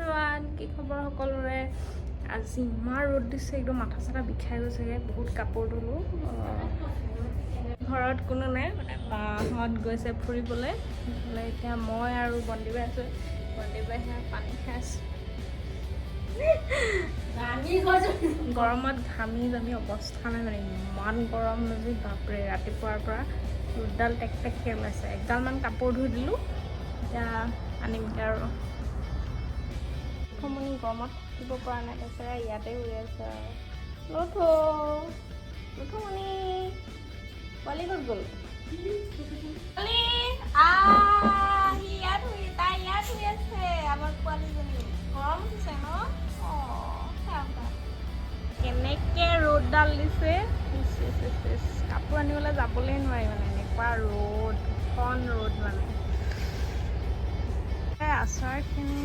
Everyone, কি খবৰ সকলোৰে? আজি ইমান ৰ'দ দিছে, একদম মাথা চাথা বিষাই গৈছেগৈ। বহুত কাপোৰ ধুলোঁ। ঘৰত কোনো নাই, মানে বাহঁত গৈছে ফুৰিবলৈ। এতিয়া মই আৰু বন্দিবাই আছোঁ। বন্দিবাই সেয়া পানী খাই আছোঁ। গৰমত ঘামি জামি অৱস্থা নাই, মানে ইমান গৰম আজি বাপৰে। ৰাতিপুৱাৰ পৰা ৰ'দডাল টেক টেককৈ ওলাইছে। একডালমান কাপোৰ ধুই দিলোঁ, এতিয়া আনিমগৈ আৰু। সমনি গৰমত থাকিব পৰা নাই, বেচেৰা ইয়াতে শুই আছে আৰু। লুথুমণি পোৱালি ক'ত গ'ল? পোৱালি সি ইয়াত তাই ইয়াত শুই আছে। আমাৰ পোৱালিজনী গৰম উঠিছে ন? কেনেকৈ ৰ'দডাল দিছে, কাপোৰ আনিবলৈ যাবলৈ নোৱাৰি, মানে এনেকুৱা ৰ'দ, ভীষণ ৰ'দ মানে। আচাৰখিনি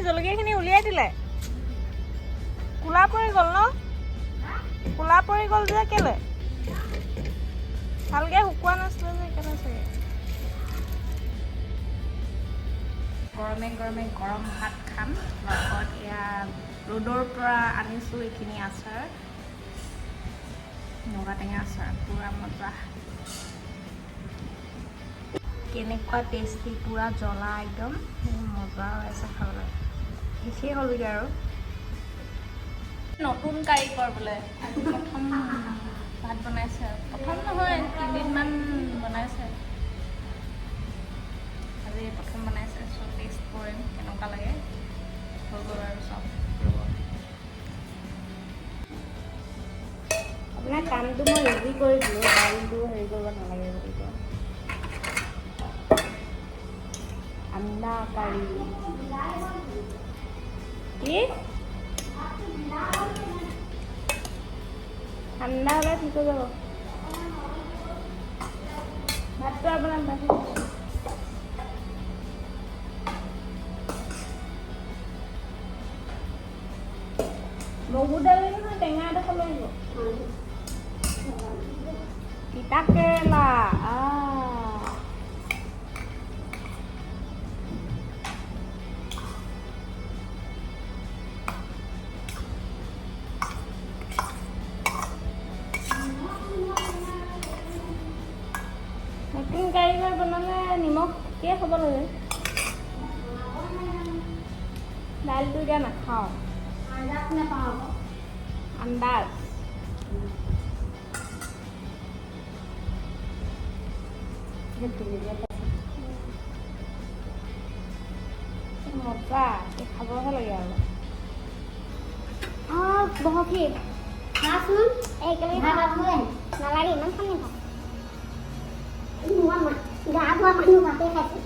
জলকীয়াখিনি উলিয়াই দিলে। ক'লা পৰি গ'ল ন? ক'লা পৰি গ'ল যে কেলে? ভালকৈ শুকোৱা নাছিলে যে সেইকাৰণে চাগে। গৰমে গৰমে গৰম ভাত খাম, লগত এয়া ৰ'দৰ পৰা আনিছোঁ এইখিনি আচাৰ, নগা টেঙা আচাৰ, পূৰা মজা। কেনেকুৱা টেষ্টি, পূৰা জ্বলা, একদম মজা হৈছে খাবলৈ। শেষেই হ'লগৈ আৰু। নতুন কাৰিকৰ বোলে, আজি প্ৰথম ভাত বনাইছে আৰু। প্ৰথম নহয়, 3 দিনমান বনাইছে। আজি প্ৰথম বনাইছে, চব টেষ্ট কৰিম কেনেকুৱা লাগে। হৈ গ'ল আৰু চব। আপোনাৰ কামটো মই ইজি কৰি দিলোঁ, দাইলটো হেৰি কৰিব নালাগে বুলি কয়। আন্দা কাৰী কি ঠাণ্ডা হ'লে ঠিক হৈ যাব। ভাতটো আপোনাৰ বাঢ়ি মগু দালি নহয়, টেঙা এডোখৰ লৈ আহিব। তিতা কেৰেলা নতুন কাৰিকৰ বনালে নিমখ ঠিকেই খাব লাগে। দাইলটো এতিয়া নাখাওঁ, আন্দাজ। মজা, খাবহে লাগে আৰু। বহকি খাচোন, একেলগে নালাগে ইমান খাম নেখাওঁ। গা ধোৱা মানুহ ভাতে খাইছে।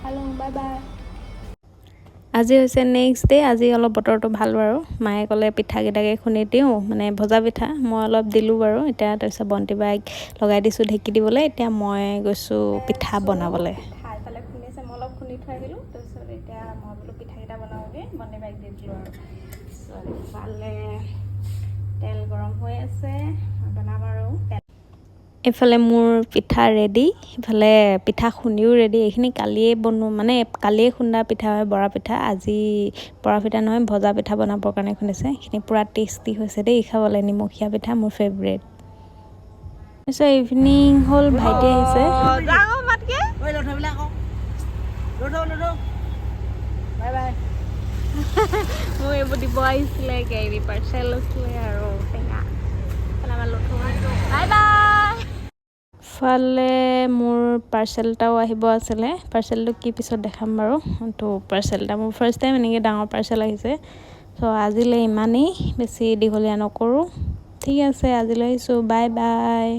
খালোঁ, বাই বাই। আজি হৈছে নেক্সট ডে'। আজি অলপ বতৰটো ভাল বাৰু। মায়ে ক'লে পিঠাকেইটাকে খুন্দি দিওঁ, মানে ভজা পিঠা। মই অলপ দিলোঁ বাৰু। এতিয়া তাৰপিছত বন্তি বাইক লগাই দিছোঁ ঢেঁকী দিবলৈ। এতিয়া মই গৈছোঁ পিঠা বনাবলৈ। এফালে খুন্দিছে, মই অলপ খুন্দি থৈ আহিলোঁ। তাৰপিছত এতিয়া মই বোলো পিঠাকেইটা বনাওঁগৈ, বন্তি বাইক দি দিলোঁ আৰু। তাৰপিছত ইফালে তেল গৰম হৈ আছে, বনাম আৰু। এইফালে মোৰ পিঠা ৰেডি, ইফালে পিঠা খুন্দিও ৰেডি। এইখিনি কালিয়ে মানে কালিয়ে খুন্দা পিঠা হয়, বৰা পিঠা। আজি বৰা পিঠা নহয়, ভজা পিঠা বনাবৰ কাৰণে খুন্দিছে। এইখিনি পূৰা টেষ্টি হৈছে দেই খাবলৈ, নিমখীয়া পিঠা মোৰ ফেভৰেট। তাৰপিছত ইভিনিং হ'ল, ভাইটি আহিছে। মোৰ এইবোৰ দিব আহিছিলে, কেৰি পাৰ্চেল লৈছিলে আৰু টেঙা। Bye bye. ফালে মোৰ পাৰ্চেল এটাও আহিব আছিলে, পাৰ্চেলটো কি পিছত দেখাম বাৰু। তো পাৰ্চেল এটা মোৰ ফাৰ্ষ্ট টাইম এনেকৈ ডাঙৰ পাৰ্চেল আহিছে। চ' আজিলৈ ইমানেই, বেছি দীঘলীয়া নকৰোঁ। ঠিক আছে, আজিলৈ আহিছোঁ, বাই বাই।